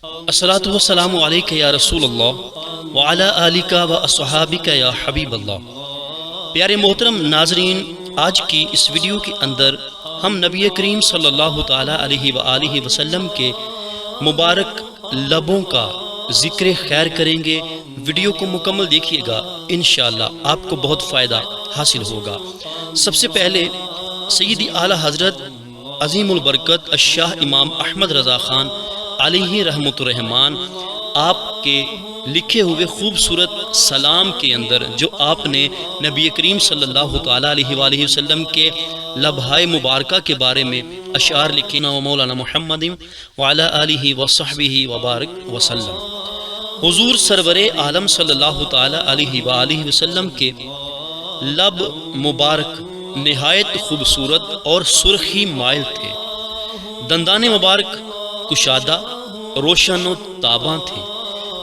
الصلاۃ والسلام علیک یا رسول اللہ وعلی آلک و اصحابک یا حبیب اللہ۔ پیارے محترم ناظرین، آج کی اس ویڈیو کے اندر ہم نبی کریم صلی اللہ تعالی علیہ وآلہ وسلم کے مبارک لبوں کا ذکر خیر کریں گے۔ ویڈیو کو مکمل دیکھیے گا، انشاءاللہ آپ کو بہت فائدہ حاصل ہوگا۔ سب سے پہلے سیدی اعلیٰ حضرت عظیم البرکت الشاہ امام احمد رضا خان علیہ رحمۃ الرحمان آپ کے لکھے ہوئے خوبصورت سلام کے اندر جو آپ نے نبی کریم صلی اللہ تعالیٰ علیہ وآلہ وسلم کے لبھائے مبارکہ کے بارے میں اشعار لکھے نا مولانا محمد وعلی آلہ وصحبہ وبارک وسلم۔ حضور سرور عالم صلی اللہ تعالیٰ علیہ وآلہ وسلم کے لب مبارک نہایت خوبصورت اور سرخی مائل تھے۔ دندان مبارک کشادہ، روشن و تاباں تھے۔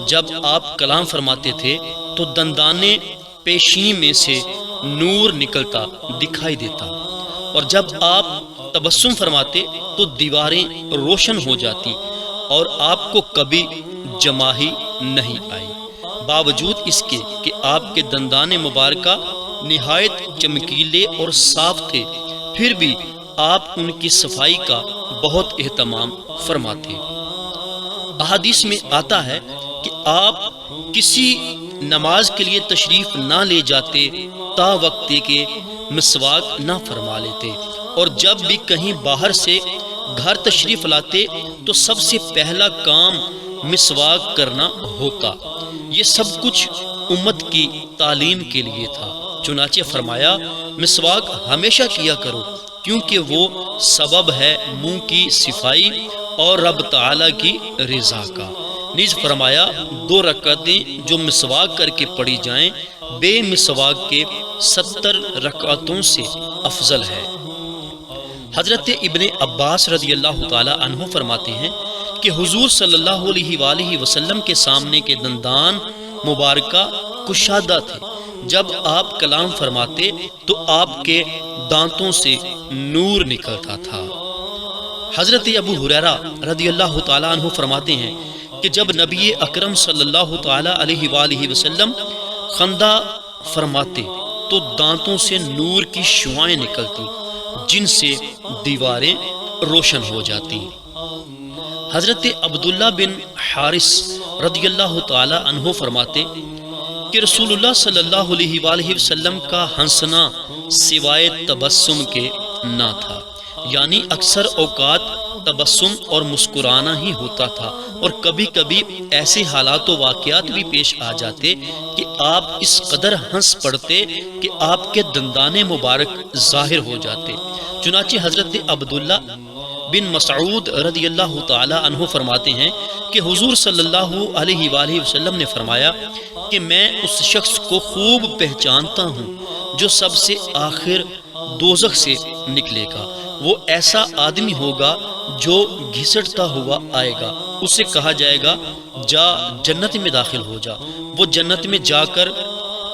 جب آپ کلام فرماتے تھے تو دندانے پیشینی میں سے نور نکلتا دکھائی دیتا، اور جب آپ تبسم فرماتے تو دیواریں روشن ہو جاتی اور آپ کو کبھی جماہی نہیں آئی۔ باوجود اس کے کہ آپ کے دندان مبارکہ نہایت چمکیلے اور صاف تھے، پھر بھی آپ ان کی صفائی کا بہت اہتمام فرماتے۔ احادیث میں آتا ہے کہ آپ کسی نماز کے لیے تشریف نہ لے جاتے تا وقت کے مسواک نہ فرما لیتے، اور جب بھی کہیں باہر سے گھر تشریف لاتے تو سب سے پہلا کام مسواک کرنا ہوتا۔ یہ سب کچھ امت کی تعلیم کے لیے تھا، چنانچہ فرمایا مسواک ہمیشہ کیا کرو، کیونکہ وہ سبب ہے منہ کی صفائی اور رب تعالی کی رضا کا۔ نیز فرمایا 2 رکعتیں جو مسواک کر کے پڑھی جائیں بے مسواک کے 70 رکعتوں سے افضل ہے۔ حضرت ابن عباس رضی اللہ تعالی عنہ فرماتے ہیں کہ حضور صلی اللہ علیہ وآلہ وسلم کے سامنے کے دندان مبارکہ کشادہ تھے۔ جب آپ کلام فرماتے تو آپ کے دانتوں سے نور نکلتا تھا۔ حضرت ابو ہریرہ رضی اللہ تعالیٰ عنہ فرماتے ہیں کہ جب نبی اکرم صلی اللہ تعالیٰ علیہ وآلہ وسلم خندہ فرماتے تو دانتوں سے نور کی شعائیں نکلتی جن سے دیواریں روشن ہو جاتی۔ حضرت عبداللہ بن حارث رضی اللہ تعالیٰ عنہ فرماتے کہ رسول اللہ صلی اللہ علیہ وآلہ وسلم کا ہنسنا سوائے تبسم کے نہ تھا، یعنی اکثر اوقات تبسم اور مسکرانا ہی ہوتا تھا، اور کبھی کبھی ایسے حالات و واقعات بھی پیش آ جاتے کہ آپ اس قدر ہنس پڑتے کہ آپ کے دندان مبارک ظاہر ہو جاتے۔ چنانچہ حضرت عبداللہ بن مسعود رضی اللہ تعالی عنہ فرماتے ہیں کہ حضور صلی اللہ علیہ وآلہ وسلم نے فرمایا کہ میں اس شخص کو خوب پہچانتا ہوں جو سب سے آخر دوزخ سے نکلے گا۔ وہ ایسا آدمی ہوگا جو گھسٹتا ہوا آئے گا، اسے کہا جائے گا جا جنت میں داخل ہو جا۔ وہ جنت میں جا کر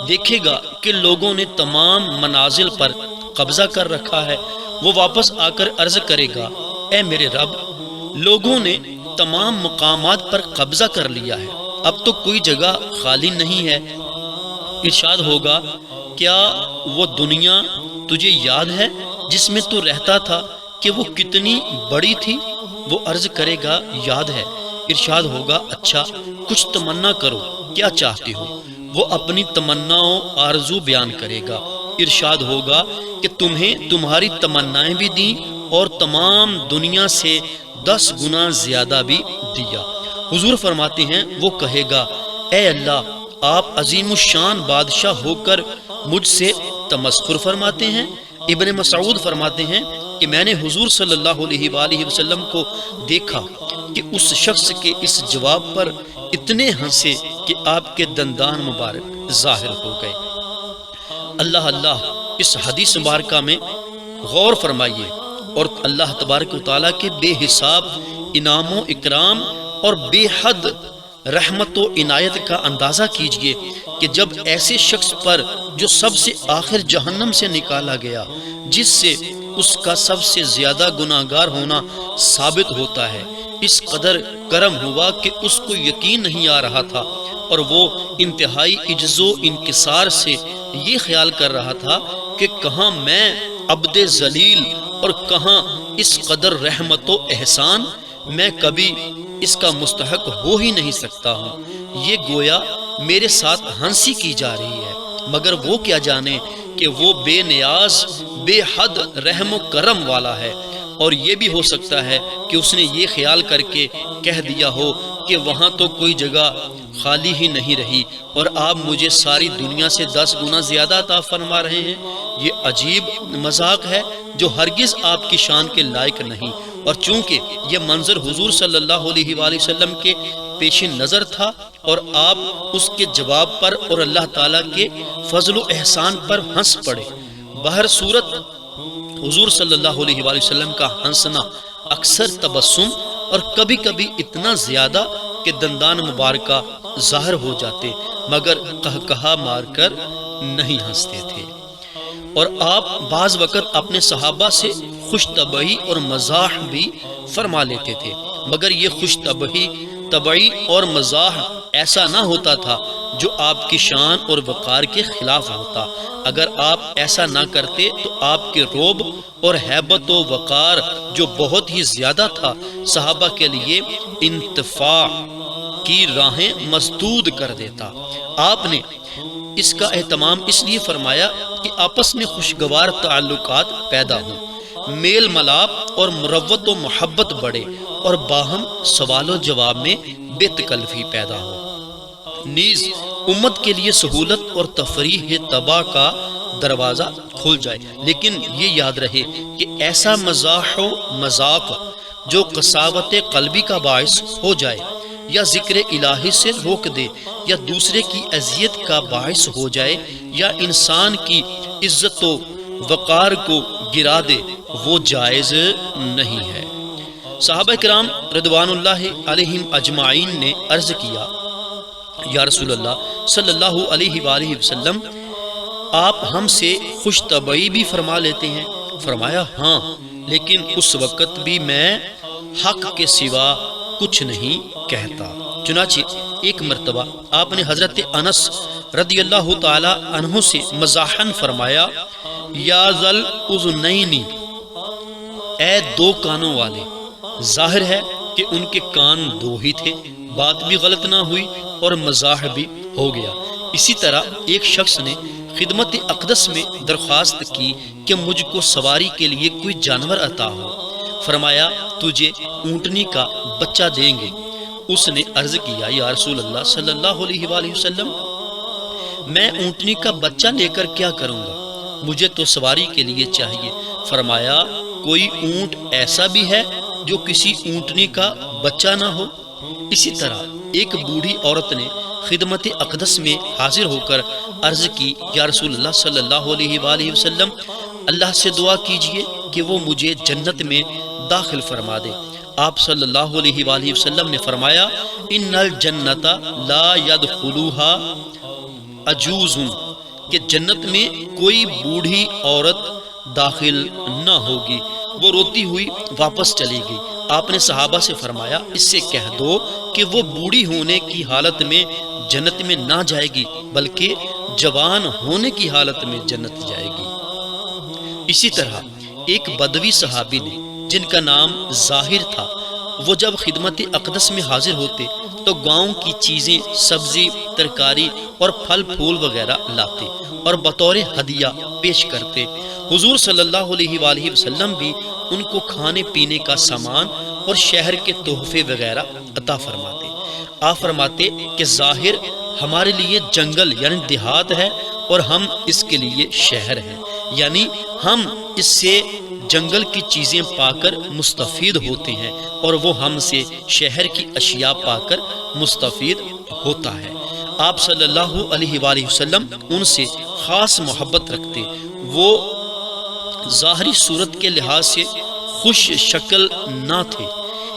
دیکھے گا کہ لوگوں نے تمام منازل پر قبضہ کر رکھا ہے۔ وہ واپس آ کر عرض کرے گا اے میرے رب، لوگوں نے تمام مقامات پر قبضہ کر لیا ہے، اب تو کوئی جگہ خالی نہیں ہے۔ ارشاد ہوگا کیا وہ دنیا تجھے یاد ہے جس میں تو رہتا تھا کہ وہ کتنی بڑی تھی؟ وہ عرض کرے گا یاد ہے۔ ارشاد ہوگا اچھا کچھ تمنا کرو، کیا چاہتے ہو؟ وہ اپنی تمنا و آرزو بیان کرے گا۔ ارشاد ہوگا کہ تمہیں تمہاری تمنائیں بھی دیں اور تمام دنیا سے 10 گنا زیادہ بھی دیا۔ حضور فرماتے ہیں وہ کہے گا اے اللہ، آپ عظیم الشان بادشاہ ہو کر مجھ سے تمسخر فرماتے ہیں۔ ابن مسعود فرماتے ہیں کہ میں نے حضور صلی اللہ علیہ وآلہ وسلم کو دیکھا کہ اس شخص کے اس جواب پر اتنے ہنسے کہ آپ کے دندان مبارک ظاہر ہو گئے۔ اللہ اللہ، اس حدیث مبارکہ میں غور فرمائیے اور اللہ تبارک و تعالیٰ کے بے حساب انعام و اکرام اور بے حد رحمت و عنایت کا اندازہ کیجئے کہ جب ایسے شخص پر جو سب سے آخر جہنم سے نکالا گیا، جس سے اس کا سب سے زیادہ گناہگار ہونا ثابت ہوتا ہے۔ اس قدر کرم ہوا کہ اس کو یقین نہیں آ رہا تھا، اور وہ انتہائی عجز و انکسار سے یہ خیال کر رہا تھا کہ کہاں میں عبد ذلیل اور کہاں اس قدر رحمت و احسان، میں کبھی اس کا مستحق ہو ہی نہیں سکتا ہوں۔ یہ گویا میرے ساتھ ہنسی کی جا رہی ہے، مگر وہ کیا جانے کہ وہ بے نیاز بے حد رحم و کرم والا ہے۔ اور یہ بھی ہو سکتا ہے کہ اس نے یہ خیال کر کے کہہ دیا ہو کہ وہاں تو کوئی جگہ خالی ہی نہیں رہی اور آپ مجھے ساری دنیا سے 10 گنا زیادہ عطا فرما رہے ہیں۔ یہ عجیب مذاق ہے جو ہرگز آپ کی شان کے لائق نہیں، اور چونکہ یہ منظر حضور صلی اللہ علیہ وآلہ وسلم کے پیش نظر تھا اور آپ اس کے جواب پر اور اللہ تعالیٰ کے فضل و احسان پر ہنس پڑے۔ بہر صورت حضور صلی اللہ علیہ وآلہ وسلم کا ہنسنا اکثر تبسم اور کبھی کبھی اتنا زیادہ کہ دندان مبارکہ ظاہر ہو جاتے، مگر قہقہا مار کر نہیں ہنستے تھے۔ اور آپ بعض وقت اپنے صحابہ سے خوش طبعی اور مزاح بھی فرما لیتے تھے، مگر یہ خوش طبعی اور مزاح ایسا نہ ہوتا تھا جو آپ کی شان اور وقار کے خلاف ہوتا۔ اگر آپ ایسا نہ کرتے تو آپ کے رعب اور ہیبت و وقار جو بہت ہی زیادہ تھا صحابہ کے لیے انتفاع کی راہیں مسدود کر دیتا۔ آپ نے اس کا اہتمام اس لیے فرمایا کہ آپس میں خوشگوار تعلقات پیدا ہوں، میل ملاپ اور مروت و محبت بڑھے، اور باہم سوال و جواب میں بے تکلفی پیدا ہو۔ نیز امت کے لیے سہولت اور تفریح طبع کا دروازہ کھل جائے، لیکن یہ یاد رہے کہ ایسا مزاح و مذاق جو قساوت قلبی کا باعث ہو جائے یا ذکر الہی سے روک دے یا دوسرے کی اذیت کا باعث ہو جائے یا انسان کی عزت و وقار کو گرا دے، وہ جائز نہیں ہے۔ صحابہ کرام رضوان اللہ علیہم اجمعین نے عرض کیا، یا رسول اللہ صلی اللہ علیہ وآلہ وسلم، آپ ہم سے خوش طبعی بھی فرما لیتے ہیں؟ فرمایا ہاں، لیکن اس وقت بھی میں حق کے سوا کچھ نہیں کہتا۔ چنانچہ ایک مرتبہ آپ نے حضرت انس رضی اللہ تعالی عنہ سے مزاحن فرمایا، یا ذل اذنین، اے دو کانوں والے۔ ظاہر ہے کہ ان کے کان دو ہی تھے، بات بھی غلط نہ ہوئی اور مزاح بھی ہو گیا۔ اسی طرح ایک شخص نے خدمت اقدس میں درخواست کی کہ مجھ کو سواری کے لیے کوئی جانور عطا ہو۔ فرمایا تجھے اونٹنی کا بچہ دیں گے۔ اس نے عرض کیا، یا رسول اللہ صلی اللہ علیہ وآلہ وسلم، میں اونٹنی کا بچہ لے کر کیا کروں گا؟ مجھے تو سواری کے لیے چاہیے۔ فرمایا کوئی اونٹ ایسا بھی ہے جو کسی اونٹنی کا بچہ نہ ہو؟ اسی طرح ایک بوڑھی عورت نے خدمت اقدس میں حاضر ہو کر عرض کی، یا رسول اللہ صلی اللہ علیہ وآلہ وسلم، اللہ سے دعا کیجئے کہ وہ مجھے جنت میں داخل فرما دے۔ آپ صلی اللہ علیہ وآلہ وسلم نے فرمایا، ان الجنت لا يدخلوها عجوز، کہ جنت میں کوئی بوڑھی عورت داخل نہ ہوگی۔ وہ روتی ہوئی واپس چلی گئی۔ آپ نے صحابہ سے فرمایا، اس سے کہہ دو کہ وہ بوڑھی ہونے کی حالت میں جنت میں نہ جائے گی، بلکہ جوان ہونے کی حالت میں جنت جائے گی۔ اسی طرح ایک بدوی صحابی نے جن کا نام ظاہر تھا، وہ جب خدمت اقدس میں حاضر ہوتے تو گاؤں کی چیزیں، سبزی، ترکاری اور پھل پھول وغیرہ لاتے اور بطور ہدیہ پیش کرتے۔ حضور صلی اللہ علیہ وآلہ وسلم بھی ان کو کھانے پینے کا سامان اور شہر کے تحفے وغیرہ عطا فرماتے۔ آپ فرماتے کہ ظاہر ہمارے لیے جنگل یعنی دیہات ہے اور ہم اس کے لیے شہر ہیں، یعنی ہم اس سے جنگل کی چیزیں پا کر مستفید ہوتے ہیں اور وہ ہم سے شہر کی اشیاء پا کر مستفید ہوتا ہے۔ آپ صلی اللہ علیہ وآلہ وسلم ان سے خاص محبت رکھتے۔ وہ ظاہری صورت کے لحاظ سے خوش شکل نہ تھے۔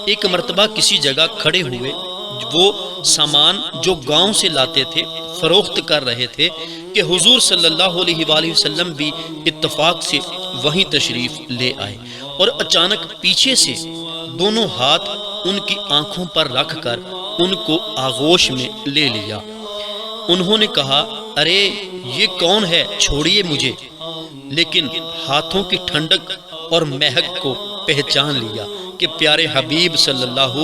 ایک مرتبہ کسی جگہ کھڑے ہوئے، وہ سامان جو گاؤں سے لاتے تھے فروخت کر رہے تھے کہ حضور صلی اللہ علیہ وآلہ وسلم بھی اتفاق سے وہیں تشریف لے آئے اور اچانک پیچھے سے دونوں ہاتھ ان کی آنکھوں پر رکھ کر ان کو آغوش میں لے لیا۔ انہوں نے کہا ارے یہ کون ہے، چھوڑیے مجھے، لیکن ہاتھوں کی ٹھنڈک اور مہک کو پہچان لیا کہ پیارے حبیب صلی اللہ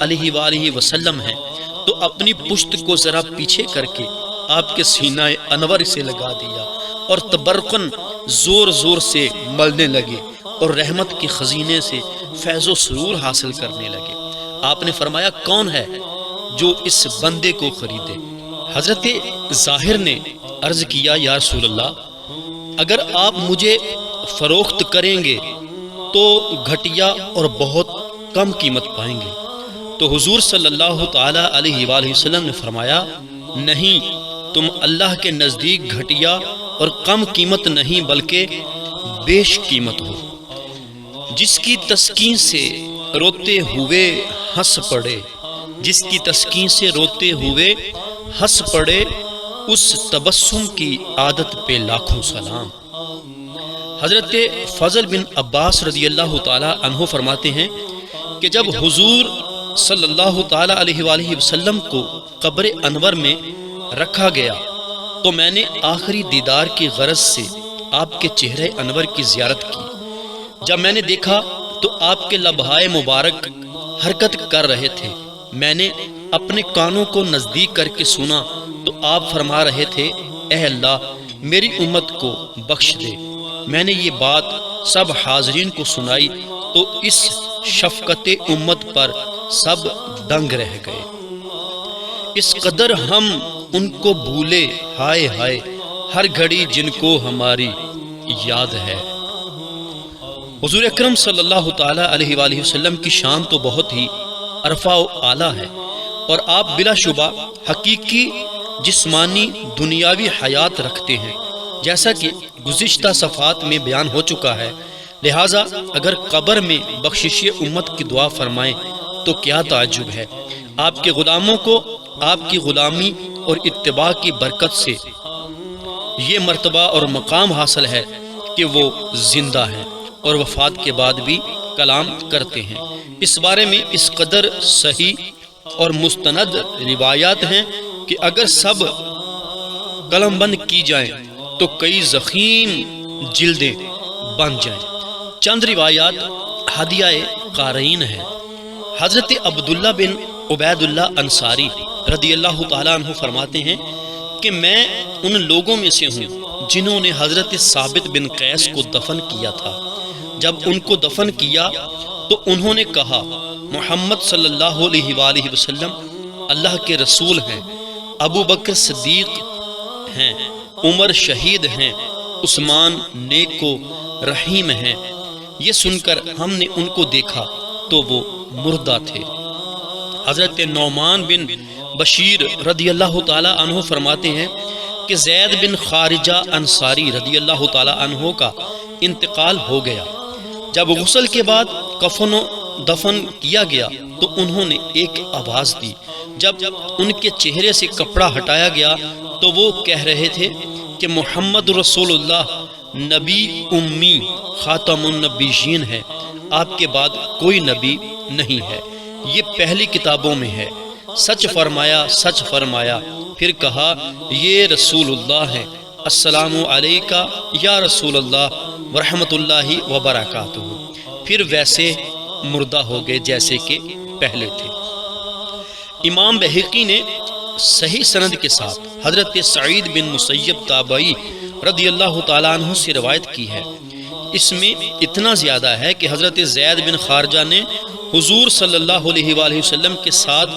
علیہ وآلہ وسلم ہیں، تو اپنی پشت کو ذرا پیچھے کر کے آپ کے سینہ انور سے لگا دیا اور تبرقاً زور زور سے ملنے لگے اور رحمت کے خزینے سے فیض و سرور حاصل کرنے لگے۔ آپ نے فرمایا کون ہے جو اس بندے کو خریدے؟ حضرت ظاہر نے عرض کیا یا رسول اللہ، اگر آپ مجھے فروخت کریں گے تو گھٹیا اور بہت کم قیمت پائیں گے۔ تو حضور صلی اللہ تعالی علیہ وآلہ وسلم نے فرمایا نہیں، تم اللہ کے نزدیک گھٹیا اور کم قیمت نہیں بلکہ بیش قیمت ہو۔ جس کی تسکین سے روتے ہوئے ہنس پڑے، جس کی تسکین سے روتے ہوئے ہنس پڑے، اس تبسم کی عادت پہ لاکھوں سلام۔ حضرت فضل بن عباس رضی اللہ تعالی عنہ فرماتے ہیں کہ جب حضور صلی اللہ تعالی علیہ وآلہ وسلم کو قبر انور میں رکھا گیا تو میں نے آخری دیدار کی غرض سے آپ کے چہرے انور کی زیارت کی۔ جب میں نے دیکھا تو آپ کے لبہائے مبارک حرکت کر رہے تھے۔ میں نے اپنے کانوں کو نزدیک کر کے سنا تو آپ فرما رہے تھے اے اللہ میری امت کو بخش دے۔ میں نے یہ بات سب حاضرین کو سنائی تو اس شفقت امت پر سب دنگ رہ گئے۔ اس قدر ہم ان کو بھولے، ہائے ہائے ہر گھڑی جن کو ہماری یاد ہے۔ حضور اکرم صلی اللہ تعالی علیہ وآلہ وسلم کی شان تو بہت ہی عرفہ و اعلیٰ ہے، اور آپ بلا شبہ حقیقی جسمانی دنیاوی حیات رکھتے ہیں، جیسا کہ گزشتہ صفحات میں بیان ہو چکا ہے۔ لہٰذا اگر قبر میں بخشش امت کی دعا فرمائیں تو کیا تعجب ہے۔ آپ کے غلاموں کو آپ کی غلامی اور اتباع کی برکت سے یہ مرتبہ اور مقام حاصل ہے کہ وہ زندہ ہیں اور وفات کے بعد بھی کلام کرتے ہیں۔ اس بارے میں اس قدر صحیح اور مستند روایات ہیں کہ اگر سب قلم بند کی جائیں تو کئی ضخیم جلدیں بن جائیں۔ چند روایات ہدیہ قارئین ہیں۔ حضرت عبداللہ بن عبید اللہ انصاری رضی اللہ تعالیٰ عنہ فرماتے ہیں کہ میں ان لوگوں میں سے ہوں جنہوں نے حضرت ثابت بن قیس کو دفن کیا تھا۔ جب ان کو دفن کیا تو انہوں نے کہا محمد صلی اللہ علیہ وآلہ وسلم اللہ کے رسول ہیں، ابو بکر صدیق ہیں، عمر شہید ہیں، عثمان نیک و رحیم ہیں۔ یہ سن کر ہم نے ان کو دیکھا تو وہ مردہ تھے۔ حضرت نعمان بن بشیر رضی اللہ تعالی عنہ فرماتے ہیں کہ زید بن خارجہ انصاری رضی اللہ تعالی عنہ کا انتقال ہو گیا۔ جب غسل کے بعد کفن و دفن کیا گیا تو انہوں نے ایک آواز دی۔ جب ان کے چہرے سے کپڑا ہٹایا گیا تو وہ کہہ رہے تھے کہ محمد رسول اللہ نبی امی خاتم النبیین ہے، آپ کے بعد کوئی نبی نہیں ہے، یہ پہلی کتابوں میں ہے۔ سچ فرمایا، سچ فرمایا۔ پھر کہا یہ رسول اللہ ہے، السلام علیکہ یا رسول اللہ ورحمۃ اللہ وبرکاتہ۔ پھر ویسے مردہ ہو گئے جیسے کہ پہلے تھے۔ امام بہقی نے صحیح سند کے ساتھ حضرت سعید بن مسیب تابعی رضی اللہ تعالیٰ عنہ سے روایت کی ہے۔ اس میں اتنا زیادہ ہے کہ حضرت زید بن خارجہ نے حضور صلی اللہ علیہ وآلہ وسلم کے ساتھ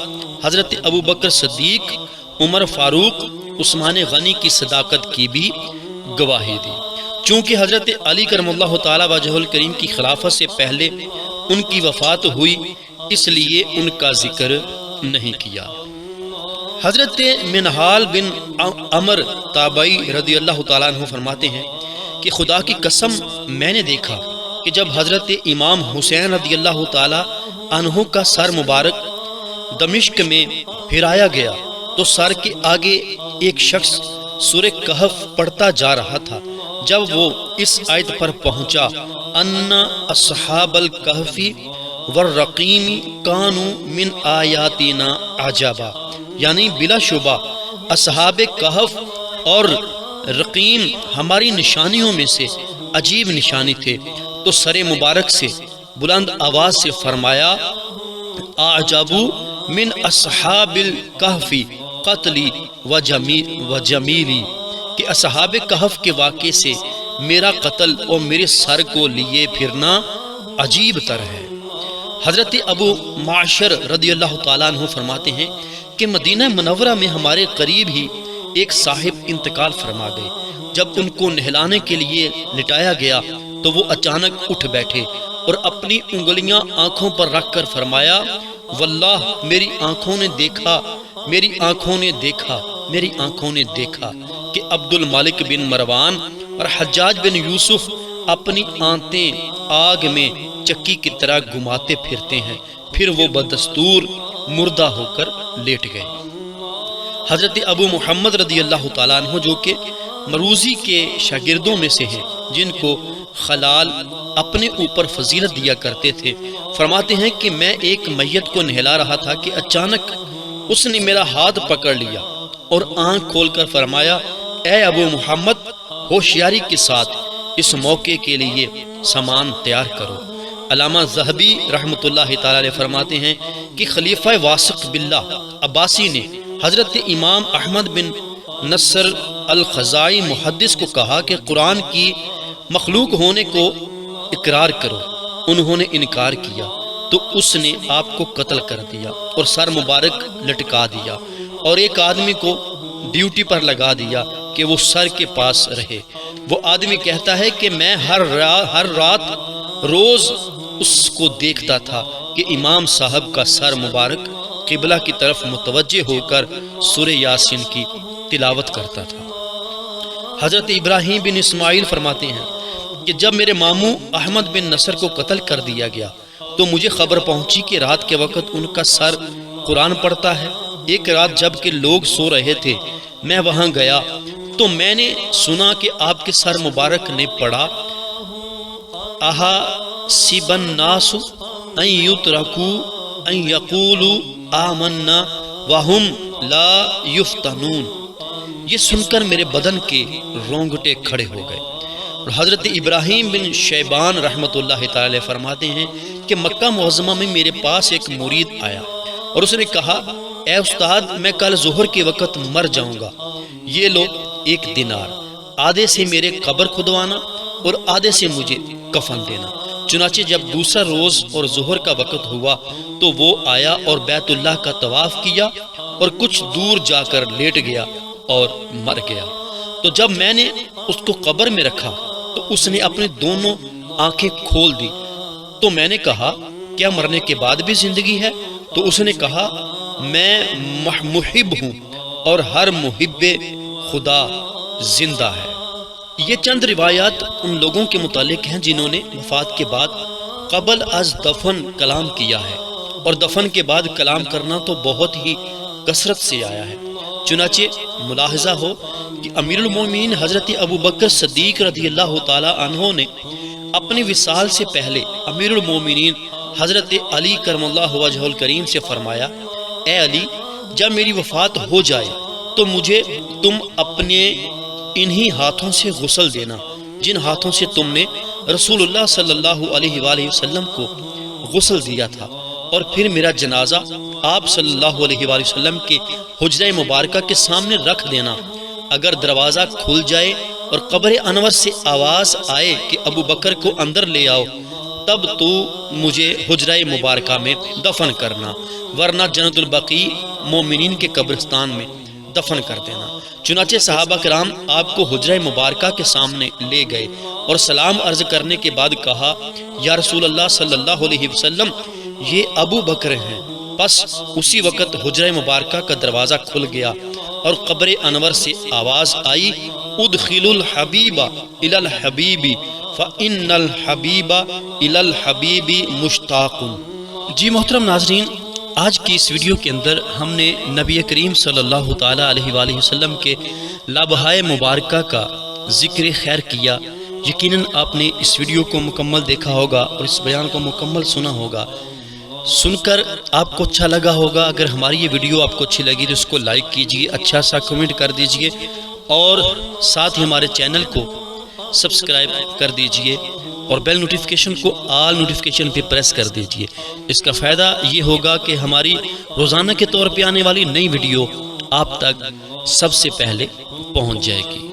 حضرت ابو بکر صدیق، عمر فاروق، عثمان غنی کی صداقت کی بھی گواہی دی۔ چونکہ حضرت علی کرم اللہ تعالیٰ وجہ الکریم کی خلافت سے پہلے ان کی وفات ہوئی، اس لیے ان کا ذکر نہیں کیا۔ حضرت منہال بن عمر تابعی رضی اللہ تعالیٰ عنہ فرماتے ہیں کہ خدا کی قسم میں نے دیکھا کہ جب حضرت امام حسین رضی اللہ تعالیٰ عنہ کا سر مبارک دمشق میں پھرایا گیا تو سر کے آگے ایک شخص سورہ کہف پڑھتا جا رہا تھا۔ جب وہ اس آیت پر پہنچا ان اصحاب الکہف والرقیم کانوا من آیاتنا عجبا، یعنی بلا شبہ اصحاب کہف اور رقیم ہماری نشانیوں میں سے عجیب نشانی تھے، تو سر مبارک سے بلند آواز سے فرمایا اعجبوا من اصحاب الکہف قتلی و جمیلی، کہ اصحاب کہف کے واقعے سے میرا قتل اور میرے سر کو لیے پھرنا عجیب تر ہے۔ حضرت ابو معشر رضی اللہ تعالیٰ عنہ فرماتے ہیں کہ مدینہ منورہ میں ہمارے قریب ہی ایک صاحب انتقال فرما گئے۔ جب ان کو نہلانے کے لیے لٹایا گیا تو وہ اچانک اٹھ بیٹھے اور اپنی انگلیاں آنکھوں پر رکھ کر فرمایا واللہ میری آنکھوں نے دیکھا، میری آنکھوں نے دیکھا، میری آنکھوں نے دیکھا کہ عبد الملک بن مروان اور حجاج بن یوسف اپنی آنتیں آگ میں چکی کی طرح گھماتے پھرتے ہیں، پھر وہ بدستور مردہ ہو کر لیٹ گئے۔ حضرت ابو محمد رضی اللہ تعالیٰ عنہ جو کہ مروزی کے شاگردوں میں سے ہیں، جن کو خلال اپنے اوپر فضیلت دیا کرتے تھے، فرماتے ہیں کہ میں ایک میت کو نہلا رہا تھا کہ اچانک اس نے میرا ہاتھ پکڑ لیا اور آنکھ کھول کر فرمایا اے ابو محمد، ہوشیاری کے ساتھ اس موقع کے لیے سامان تیار کرو۔ علامہ ذہبی رحمۃ اللہ تعالی علیہ فرماتے ہیں کہ خلیفہ واثق باللہ عباسی نے حضرت امام احمد بن نصر الخزائی محدث کو کہا کہ قرآن کی مخلوق ہونے کو اقرار کرو۔ انہوں نے انکار کیا تو اس نے آپ کو قتل کر دیا اور سر مبارک لٹکا دیا اور ایک آدمی کو ڈیوٹی پر لگا دیا کہ وہ سر کے پاس رہے۔ وہ آدمی کہتا ہے کہ میں ہر رات روز اس کو دیکھتا تھا کہ امام صاحب کا سر مبارک قبلہ کی طرف متوجہ ہو کر سورہ یاسین کی تلاوت کرتا تھا۔ حضرت ابراہیم بن اسماعیل فرماتے ہیں کہ جب میرے ماموں احمد بن نصر کو قتل کر دیا گیا تو مجھے خبر پہنچی کہ رات کے وقت ان کا سر قرآن پڑھتا ہے۔ ایک رات جب کہ لوگ سو رہے تھے میں وہاں گیا تو میں نے سنا کہ آپ کے سر مبارک نے پڑھا احسب الناس ان یترکوا ان یقولوا آمنا وہم لا یفتنون۔ یہ سن کر میرے بدن کے رونگٹے کھڑے ہو گئے۔ اور حضرت ابراہیم بن شیبان رحمۃ اللہ تعالی فرماتے ہیں کہ مکہ معظمہ میں میرے پاس ایک مرید آیا اور اس نے کہا اے استاد میں کل ظہر کے وقت مر جاؤں گا، یہ لو 1 دینار، آدھے سے میرے قبر کھدوانا اور آدھے سے مجھے کفن دینا۔ چنانچہ جب دوسرا روز اور ظہر کا وقت ہوا تو وہ آیا اور بیت اللہ کا طواف کیا اور کچھ دور جا کر لیٹ گیا اور مر گیا۔ تو جب میں نے اس کو قبر میں رکھا تو اس نے اپنی دونوں آنکھیں کھول دی، تو میں نے کہا کیا مرنے کے بعد بھی زندگی ہے؟ تو اس نے کہا میں محب ہوں اور ہر محب خدا زندہ ہے۔ یہ چند روایات ان لوگوں کے متعلق ہیں جنہوں نے وفات کے بعد قبل از دفن کلام کیا ہے، اور دفن کے بعد کلام کرنا تو بہت ہی کثرت سے آیا ہے۔ چنانچہ ملاحظہ ہو کہ امیر المومنین حضرت ابو بکر صدیق رضی اللہ تعالی عنہ نے اپنی وصال سے پہلے امیر المومنین حضرت علی کرم اللہ وجہ الکریم سے فرمایا اے علی، جب میری وفات ہو جائے تو مجھے تم اپنے انہی ہاتھوں سے غسل دینا جن ہاتھوں سے تم نے رسول اللہ صلی اللہ علیہ وآلہ وسلم کو غسل دیا تھا، اور پھر میرا جنازہ آپ صلی اللہ علیہ وآلہ وسلم کے حجرہ مبارکہ کے سامنے رکھ دینا۔ اگر دروازہ کھل جائے اور قبر انور سے آواز آئے کہ ابو بکر کو اندر لے آؤ، تب تو مجھے حجرہ مبارکہ میں دفن کرنا، ورنہ جنت البقیع مومنین کے قبرستان میں دفن کر دینا۔ چنانچہ صحابہ کرام آپ کو حجرہ مبارکہ کے سامنے لے گئے اور سلام عرض کرنے کے بعد کہا یا رسول اللہ صلی اللہ علیہ وسلم، یہ ابو بکر ہیں۔ پس اسی وقت حجرہ مبارکہ کا دروازہ کھل گیا اور قبر انور سے آواز آئی ادخلوا الحبیب الی الحبیب فإن الحبیب الی الحبیب مشتاق۔ جی محترم ناظرین، آج کی اس ویڈیو کے اندر ہم نے نبی کریم صلی اللہ تعالیٰ علیہ وآلہ وسلم کے لبہائے مبارکہ کا ذکر خیر کیا، یقیناً آپ نے اس ویڈیو کو مکمل دیکھا ہوگا اور اس بیان کو مکمل سنا ہوگا۔ سن کر آپ کو اچھا لگا ہوگا۔ اگر ہماری یہ ویڈیو آپ کو اچھی لگی تو اس کو لائک کیجئے، اچھا سا کمنٹ کر دیجئے اور ساتھ ہی ہمارے چینل کو سبسکرائب کر دیجئے اور بیل نوٹیفیکیشن کو آل نوٹیفیکیشن پہ پریس کر دیجئے۔ اس کا فائدہ یہ ہوگا کہ ہماری روزانہ کے طور پہ آنے والی نئی ویڈیو آپ تک سب سے پہلے پہنچ جائے گی۔